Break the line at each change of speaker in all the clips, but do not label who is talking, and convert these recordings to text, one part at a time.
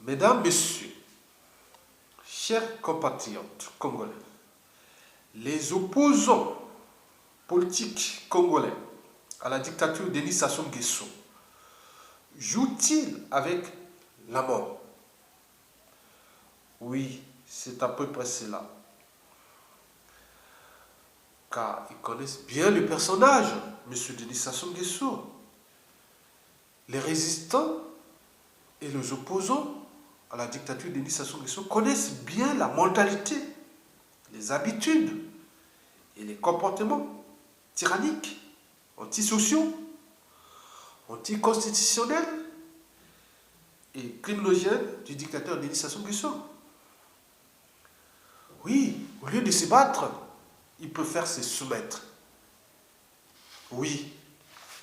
Mesdames, Messieurs, chers compatriotes congolais, les opposants politiques congolais à la dictature de Denis Sassou Nguesso jouent-ils avec la mort? Oui, c'est à peu près cela. Car ils connaissent bien le personnage, M. Denis Sassou Nguesso. Les résistants et les opposants à la dictature de Denis Sassou Nguesso connaissent bien la mentalité, les habitudes et les comportements tyranniques, antisociaux, anticonstitutionnels et criminogènes du dictateur Denis Sassou Nguesso. Oui, au lieu de se battre, il préfère se soumettre. Oui,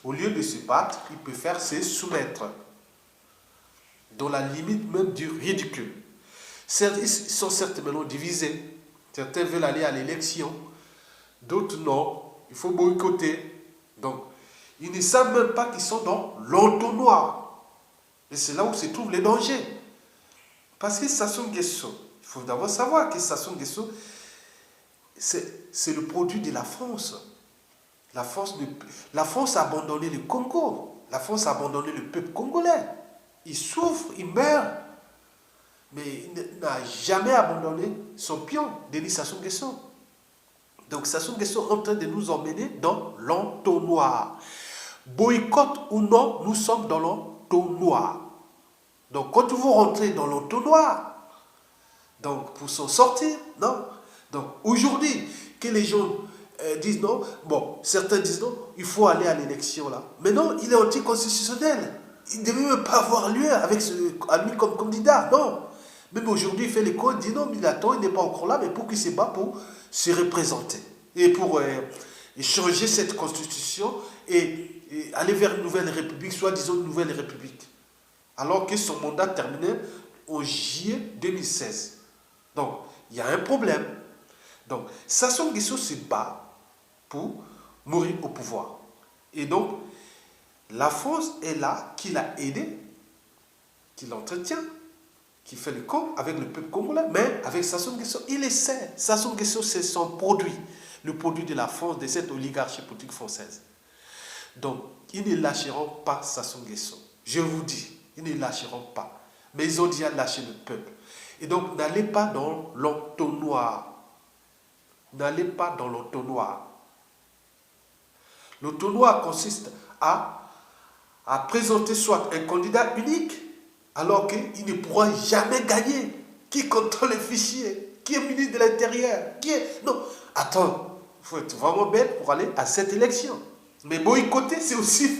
au lieu de se battre, il préfère se soumettre. Dans la limite même du ridicule. Ils sont certainement divisés. Certains veulent aller à l'élection, d'autres non. Il faut boycotter. Donc, ils ne savent même pas qu'ils sont dans l'entonnoir. Et c'est là où se trouvent les dangers. Parce que Sassou Nguesso, il faut d'abord savoir que Sassou Nguesso, c'est le produit de la France. La France a abandonné le Congo. La France a abandonné le peuple congolais. Il souffre, il meurt. Mais il n'a jamais abandonné son pion, Denis Sassou Nguesso. Donc Sassou Nguesso est en train de nous emmener dans l'entonnoir. Boycott ou non, nous sommes dans l'entonnoir. Donc quand vous rentrez dans l'entonnoir, donc pour s'en sortir, non. Donc aujourd'hui, que les gens disent non, bon, certains disent non, il faut aller à l'élection là. Mais non, il est anticonstitutionnel. Il ne devait même pas avoir lieu avec à lui comme candidat, non. Même aujourd'hui, il fait les codes, il dit non, mais il attend, il n'est pas encore là, mais pour qu'il se bat pour se représenter. Et pour changer cette constitution et aller vers une nouvelle république, soit disons une nouvelle république. Alors que son mandat terminait en juillet 2016. Donc, il y a un problème. Donc, Sassou Nguesso se bat pour mourir au pouvoir. Et donc, la France est là, qui l'a aidé, qui l'entretient, qui fait le camp avec le peuple congolais, mais avec Sassou Nguesso, il le sait. Sassou Nguesso, c'est son produit, le produit de la France, de cette oligarchie politique française. Donc, ils ne lâcheront pas Sassou Nguesso. Je vous dis, ils ne lâcheront pas. Mais ils ont déjà lâché le peuple. Et donc, n'allez pas dans l'entonnoir. N'allez pas dans l'entonnoir. L'entonnoir consiste à présenter soit un candidat unique, alors qu'il ne pourra jamais gagner. Qui contrôle les fichiers? Qui est ministre de l'Intérieur? Qui est... Non, attends, il faut être vraiment bête pour aller à cette élection. Mais boycotter, c'est aussi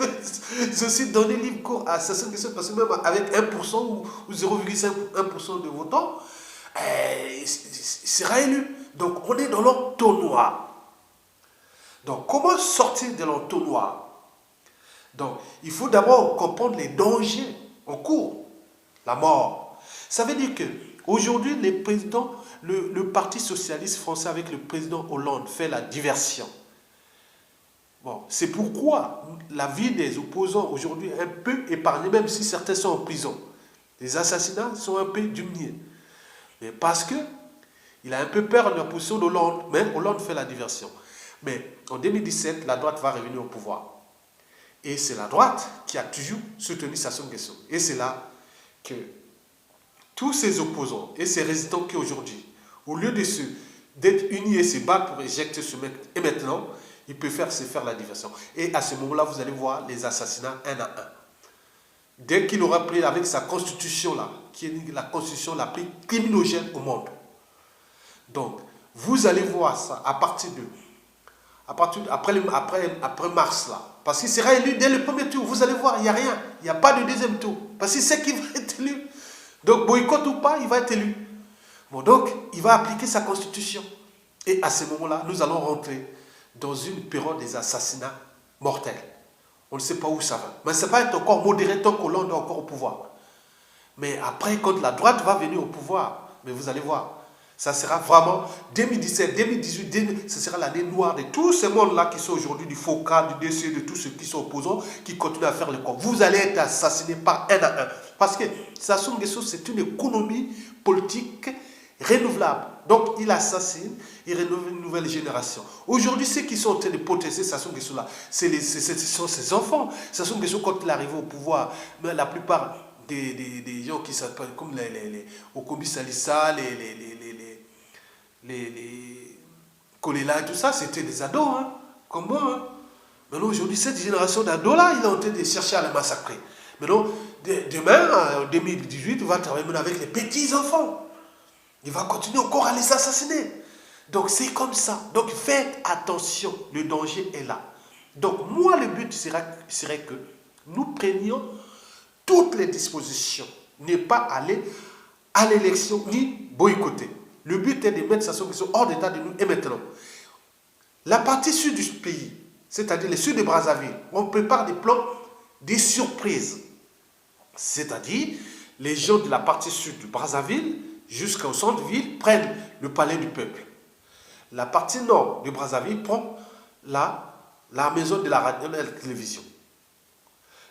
donner libre cours à Sassou Nguesso, parce que même avec 1% ou 0,1% de votants, il sera élu. Donc on est dans l'entonnoir. Donc comment sortir de l'entonnoir? Donc, il faut d'abord comprendre les dangers en cours, la mort. Ça veut dire qu'aujourd'hui, le Parti socialiste français avec le président Hollande fait la diversion. Bon, c'est pourquoi la vie des opposants aujourd'hui est un peu épargnée, même si certains sont en prison. Les assassinats sont un peu diminués. Mais parce qu'il a un peu peur de la position d'Hollande, mais Hollande fait la diversion. Mais en 2017, la droite va revenir au pouvoir. Et c'est la droite qui a toujours soutenu Sassou Nguesso. Et c'est là que tous ces opposants et ces résistants qui aujourd'hui, au lieu d'être unis et se battre pour éjecter ce mec, et maintenant, ils préfèrent se faire la diversion. Et à ce moment-là, vous allez voir les assassinats un à un. Dès qu'il aura pris avec sa constitution-là, qui est la constitution la plus criminogène au monde. Donc, vous allez voir ça après mars là. Parce qu'il sera élu dès le premier tour. Vous allez voir, il n'y a rien. Il n'y a pas de deuxième tour. Parce qu'il sait qu'il va être élu. Donc, boycott ou pas, il va être élu. Bon, donc, il va appliquer sa constitution. Et à ce moment-là, nous allons rentrer dans une période des assassinats mortels. On ne sait pas où ça va. Mais ça va être encore modéré tant qu'Hollande est encore au pouvoir. Mais après, quand la droite va venir au pouvoir, mais vous allez voir, Ça sera vraiment 2017, 2018, ce sera l'année noire de tous ces mondes-là qui sont aujourd'hui du FOCA, du DC, de tous ceux qui sont opposants, qui continuent à faire le corps. Vous allez être assassinés par un à un. Parce que Sassou Nguesso, c'est une économie politique renouvelable. Donc, il assassine, il renouvelle une nouvelle génération. Aujourd'hui, ceux qui sont en train de protester Sassou Nguesso là, ce sont ses enfants. Sassou Nguesso, quand il arrive au pouvoir, mais la plupart des gens qui s'appellent comme les Okobi Salissa, les Kolela et tout ça, c'était des ados, hein, comme moi. Hein. Maintenant, aujourd'hui, cette génération d'ados-là, il est en train de chercher à les massacrer. Maintenant, demain, en 2018, il va travailler avec les petits-enfants. Il va continuer encore à les assassiner. Donc, c'est comme ça. Donc, faites attention, le danger est là. Donc, moi, le but serait que nous prenions toutes les dispositions. Ne pas aller à l'élection ni boycotter. Le but est de mettre Sassou Nguesso hors d'état de nous et maintenant. La partie sud du pays, c'est-à-dire le sud de Brazzaville, on prépare des plans, des surprises. C'est-à-dire, les gens de la partie sud du Brazzaville jusqu'au centre-ville prennent le palais du peuple. La partie nord de Brazzaville prend la maison de la radio et de la télévision.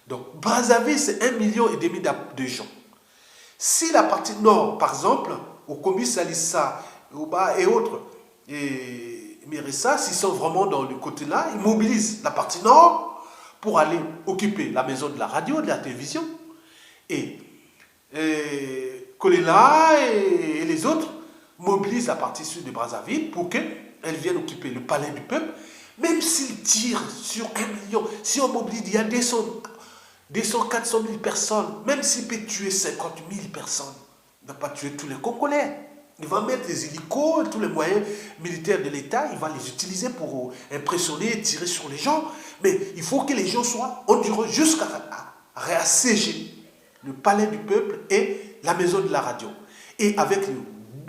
Donc, Brazzaville, c'est 1,5 million de gens. Si la partie nord, par exemple, au Komi Salissa, et autres, et Mérissa, s'ils sont vraiment dans le côté-là, ils mobilisent la partie nord pour aller occuper la maison de la radio, de la télévision. Et Kolela et les autres mobilisent la partie sud de Brazzaville pour qu'elle vienne occuper le palais du peuple. Même s'ils tirent sur 1 million, si on mobilise, il y a 400 000 personnes, même s'il peut tuer 50 000 personnes, il ne va pas tuer tous les Congolais. Il va mettre les hélicos, tous les moyens militaires de l'État, il va les utiliser pour impressionner et tirer sur les gens. Mais il faut que les gens soient endureux jusqu'à réassiéger le palais du peuple et la maison de la radio. Et avec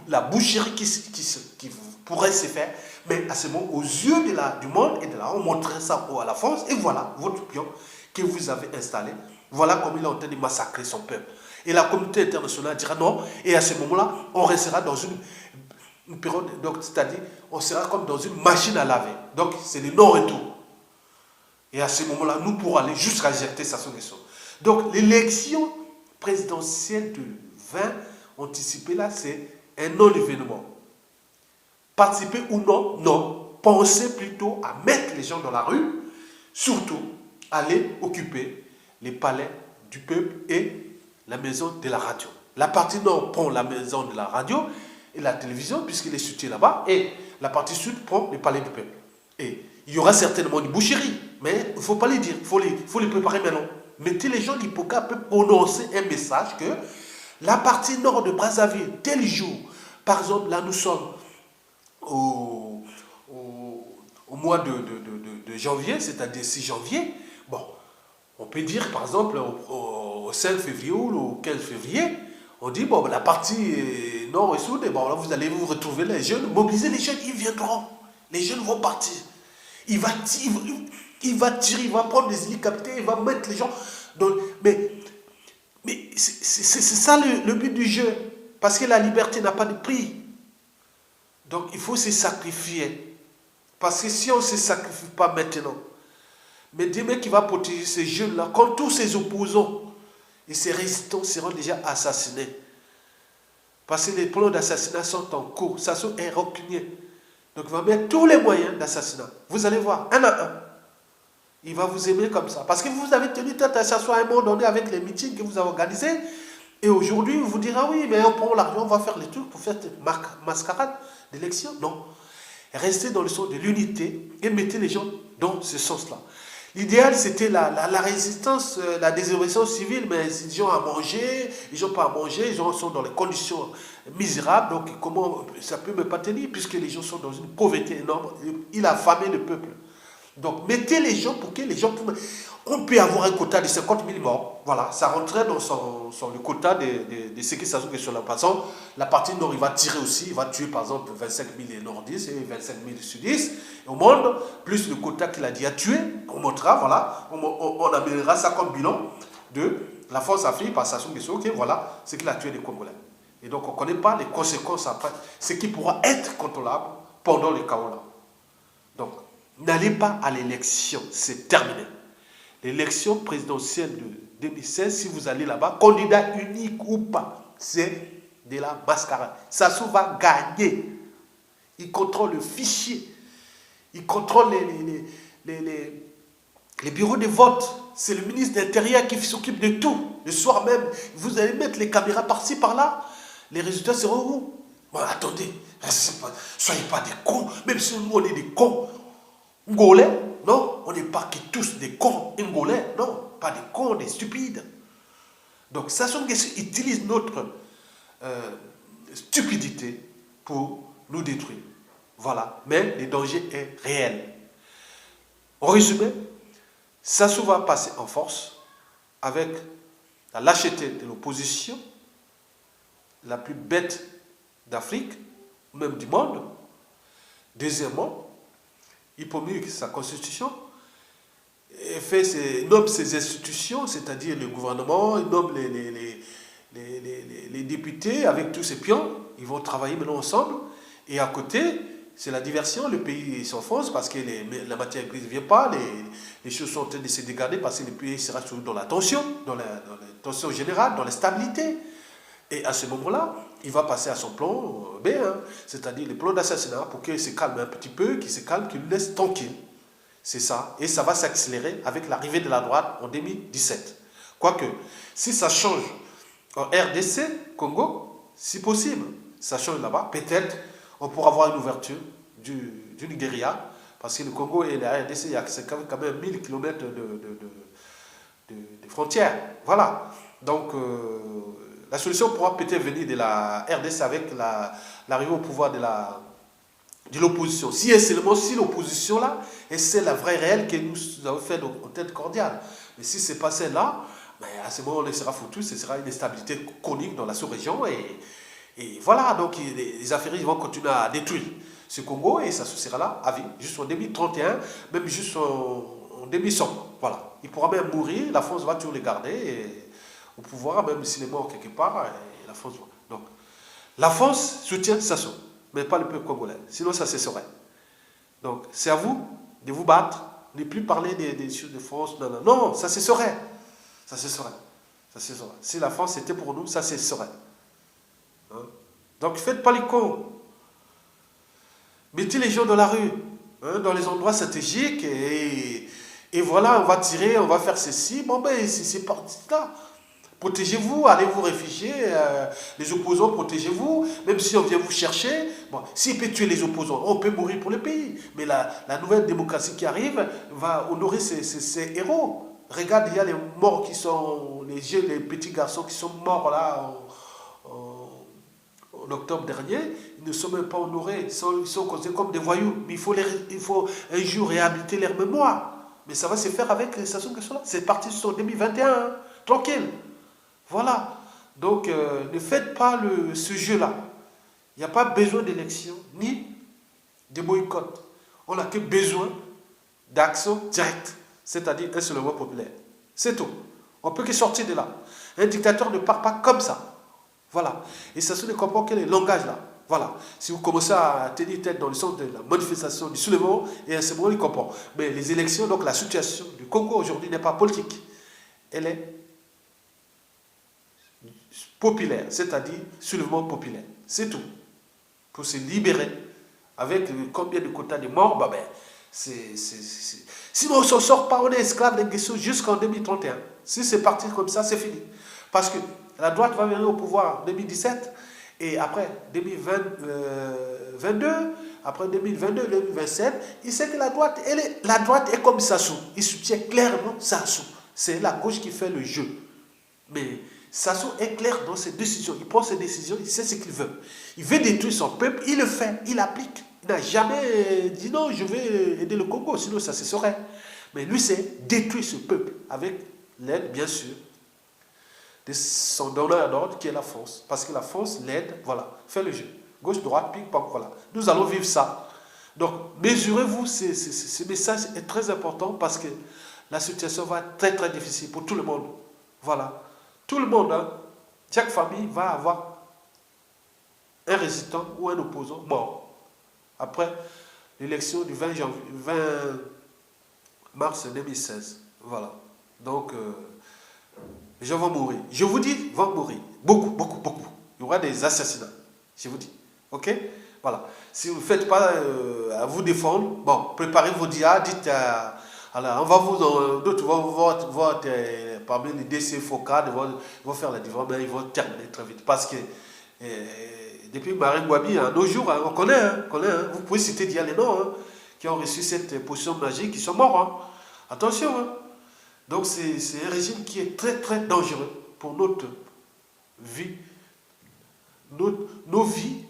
la boucherie qui pourrait se faire, mais à ce moment, aux yeux du monde et de là, on montrerait ça à la France, et voilà votre pion que vous avez installé. Voilà comme il est en train de massacrer son peuple. Et la communauté internationale dira non, et à ce moment-là, on restera dans une période, c'est-à-dire, on sera comme dans une machine à laver. Donc, c'est le non-retour. Et à ce moment-là, nous pourrons aller jusqu'à jeter Sassou Nguesso. Donc, l'élection présidentielle de 20 anticipée là, c'est un non-événement. Participer ou non, non. Pensez plutôt à mettre les gens dans la rue, surtout aller occuper les palais du peuple et la maison de la radio. La partie nord prend la maison de la radio et la télévision, puisqu'il est situé là-bas, et la partie sud prend le palais du peuple. Et il y aura certainement une boucherie, mais il ne faut pas les dire, il faut les préparer maintenant. Mettez les gens d'Ipoka peut prononcer un message que la partie nord de Brazzaville, tel jour, par exemple, là nous sommes au mois de janvier, c'est-à-dire 6 janvier, bon, on peut dire par exemple au 5 février ou au 15 février, on dit, bon, la partie nord et sud, bon, là vous allez vous retrouver les jeunes, mobiliser les jeunes, ils viendront, les jeunes vont partir. Il va tirer, il va prendre des hélicoptères, il va mettre les gens dans... Mais c'est ça le but du jeu, parce que la liberté n'a pas de prix. Donc il faut se sacrifier. Parce que si on ne se sacrifie pas maintenant, mais demain qui va protéger ces jeunes-là, quand tous ces opposants et ces résistants seront déjà assassinés. Parce que les plans d'assassinat sont en cours, ça est rancunier. Donc il va mettre tous les moyens d'assassinat. Vous allez voir, un à un. Il va vous aimer comme ça. Parce que vous avez tenu tête à s'asseoir à un moment donné avec les meetings que vous avez organisés. Et aujourd'hui, il vous dira, oui, mais on prend l'argent, on va faire les trucs pour faire cette mascarade d'élection. Non. Restez dans le sens de l'unité et mettez les gens dans ce sens-là. L'idéal, c'était la résistance, la désobéissance civile, mais les gens à manger, ils n'ont pas à manger, les gens sont dans les conditions misérables, donc comment ça peut me pas tenir, puisque les gens sont dans une pauvreté énorme, il a affamé le peuple. Donc, mettez les gens pour que les gens... On peut avoir un quota de 50 000 morts. Voilà, ça rentrait dans le quota de ce qui s'ajoute sur la passant. La partie nord, il va tirer aussi. Il va tuer, par exemple, 25 000 nordistes et 25 000 sudistes au monde. Plus le quota qu'il a dit à tuer. On montrera, voilà. On amènera ça comme bilan de la force Afrique par Sassou Nguesso. Ok, voilà ce qu'il a tué des Congolais. Et donc, on ne connaît pas les conséquences après, ce qui pourra être contrôlable pendant le chaos là. Donc, n'allez pas à l'élection, c'est terminé. L'élection présidentielle de 2016, si vous allez là-bas, candidat unique ou pas, c'est de la mascarade. Sassou va gagner. Il contrôle le fichier. Il contrôle les bureaux de vote. C'est le ministre de l'Intérieur qui s'occupe de tout. Le soir même, vous allez mettre les caméras par-ci, par-là. Les résultats seront où? Bon, attendez, soyez pas des cons. Même si nous, on est des cons. Ngolais, non, on n'est pas que tous des cons. Ngolais, non, pas des cons, des stupides. Donc, Sassou Nguesso utilise notre stupidité pour nous détruire. Voilà. Mais le danger est réel. En résumé, Sassou va passer en force avec la lâcheté de l'opposition, la plus bête d'Afrique, même du monde. Deuxièmement, il promulgue sa constitution, et nomme ses institutions, c'est-à-dire le gouvernement, il nomme les députés avec tous ces pions. Ils vont travailler maintenant ensemble. Et à côté, c'est la diversion, le pays s'enfonce parce que la matière grise ne vient pas, les choses sont en train de se dégrader parce que le pays sera toujours dans la tension générale, dans la stabilité. Et à ce moment-là, il va passer à son plan B, c'est-à-dire le plan d'assassinat pour qu'il se calme un petit peu, qu'il se calme, qu'il nous laisse tranquille. C'est ça. Et ça va s'accélérer avec l'arrivée de la droite en 2017. Quoique, si ça change en RDC, Congo, si possible, ça change là-bas, peut-être on pourra avoir une ouverture du Nigeria, parce que le Congo et la RDC, il y a quand même 1000 km de frontières. Voilà. Donc, la solution pourra peut-être venir de la RDC avec l'arrivée au pouvoir de l'opposition. Si et seulement si l'opposition là, et c'est la vraie réelle que nous avons fait en tête cordiale. Mais si ce n'est pas celle-là, ben à ce moment, on sera foutu, ce sera une instabilité chronique dans la sous-région. Et voilà, donc les affairistes vont continuer à détruire ce Congo et ça sera là à vie, jusqu'en 2031, même jusqu'en 2100. Voilà. Il pourra même mourir, la France va toujours les garder au pouvoir, même s'il est mort quelque part, et la France va. Donc, la France soutient Sassou, mais pas le peuple congolais. Sinon, ça cesserait. Donc, c'est à vous de vous battre, ne plus parler des choses de France. Non, non, non, ça cesserait. Ça cesserait. Ça cesserait. Si la France était pour nous, ça cesserait. Hein? Donc, faites pas les cons. Mettez les gens dans la rue, dans les endroits stratégiques, et voilà, on va tirer, on va faire ceci. Bon, ben, c'est parti là. Protégez-vous, allez vous réfugier, les opposants, protégez-vous, même si on vient vous chercher. Bon, s'il peut tuer les opposants, on peut mourir pour le pays. Mais la nouvelle démocratie qui arrive va honorer ses héros. Regarde, il y a les morts qui sont, les petits garçons qui sont morts là en octobre dernier, ils ne sont même pas honorés, ils sont considérés comme des voyous. Mais il faut un jour réhabiliter leur mémoire. Mais ça va se faire avec les Sassou Nguesso là. C'est parti sur 2021, tranquille. Voilà. Donc, ne faites pas ce jeu-là. Il n'y a pas besoin d'élection, ni de boycott. On n'a que besoin d'action directe, c'est-à-dire un soulèvement populaire. C'est tout. On ne peut que sortir de là. Un dictateur ne part pas comme ça. Voilà. Et ça se ne comprend que le langage là. Voilà. Si vous commencez à tenir tête dans le sens de la manifestation, du soulèvement, et à ce moment, il comprend. Mais les élections, donc la situation du Congo aujourd'hui n'est pas politique. Elle est populaire, c'est-à-dire soulèvement populaire. C'est tout. Pour se libérer, avec combien de quotas de morts, bah ben, sinon on ne s'en sort pas, on est esclave des Nguesso jusqu'en 2031. Si c'est parti comme ça, c'est fini. Parce que la droite va venir au pouvoir en 2017, et après 2022, après 2022, 2027, il sait que la droite est comme Sassou. Il soutient clairement Sassou. C'est la gauche qui fait le jeu. Mais Sassou est clair dans ses décisions. Il prend ses décisions, il sait ce qu'il veut. Il veut détruire son peuple, il le fait, il applique. Il n'a jamais dit non, je vais aider le Congo, sinon ça se saurait. Mais lui, c'est détruire ce peuple avec l'aide, bien sûr, de son donneur d'ordre qui est la France. Parce que la France l'aide, voilà, fait le jeu. Gauche, droite, ping-pong, voilà. Nous allons vivre ça. Donc, mesurez-vous, ce message est très important parce que la situation va être très très difficile pour tout le monde. Voilà. Tout le monde, chaque famille va avoir un résistant ou un opposant mort. Après l'élection du 20 mars 2016. Voilà. Donc, les gens vont mourir. Je vous dis, vont mourir. Beaucoup, beaucoup, beaucoup. Il y aura des assassinats. Je vous dis. Ok? Voilà. Si vous ne faites pas à vous défendre, bon, préparez vos dias, dites alors, on va vous, d'autres vont parmi les DC Foca, ils vont faire la différence, mais ils vont terminer très vite. Parce que depuis Marine Gwabi, à nos jours, hein, on connaît, vous pouvez citer les noms hein, qui ont reçu cette potion magique, qui sont morts. Hein. Attention. Hein. Donc c'est un régime qui est très très dangereux pour notre vie, nos vies,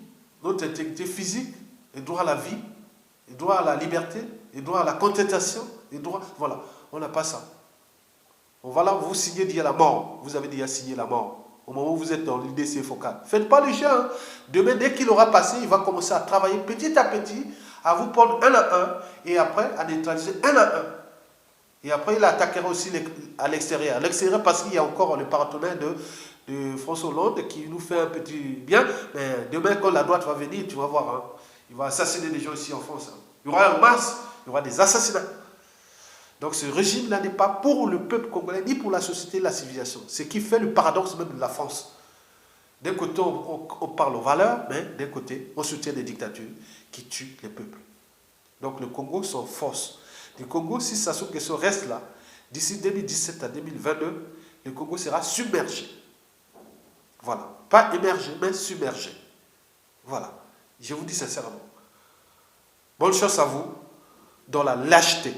notre intégrité physique, et droit à la vie, et droit à la liberté, et droit à la contentation, et droit... Voilà, on n'a pas ça. On va là, vous signez dire la mort. Vous avez déjà signé la mort. Au moment où vous êtes dans l'IDC focal. Faites pas le jeu. Hein. Demain, dès qu'il aura passé, il va commencer à travailler petit à petit, à vous prendre un à un, et après à neutraliser un à un. Et après, il attaquera aussi à l'extérieur. À l'extérieur, parce qu'il y a encore le partenaire de François Hollande qui nous fait un petit bien. Mais demain, quand la droite va venir, tu vas voir. Hein, il va assassiner des gens ici en France. Hein. Il y aura en masse, il y aura des assassinats. Donc ce régime-là n'est pas pour le peuple congolais, ni pour la société et la civilisation. Ce qui fait le paradoxe même de la France. D'un côté, on parle aux valeurs, mais d'un côté, on soutient des dictatures qui tuent les peuples. Donc le Congo s'en force. Le Congo, si Sassou Nguesso reste là, d'ici 2017 à 2022, le Congo sera submergé. Voilà. Pas émergé, mais submergé. Voilà. Je vous dis sincèrement. Bonne chance à vous dans la lâcheté.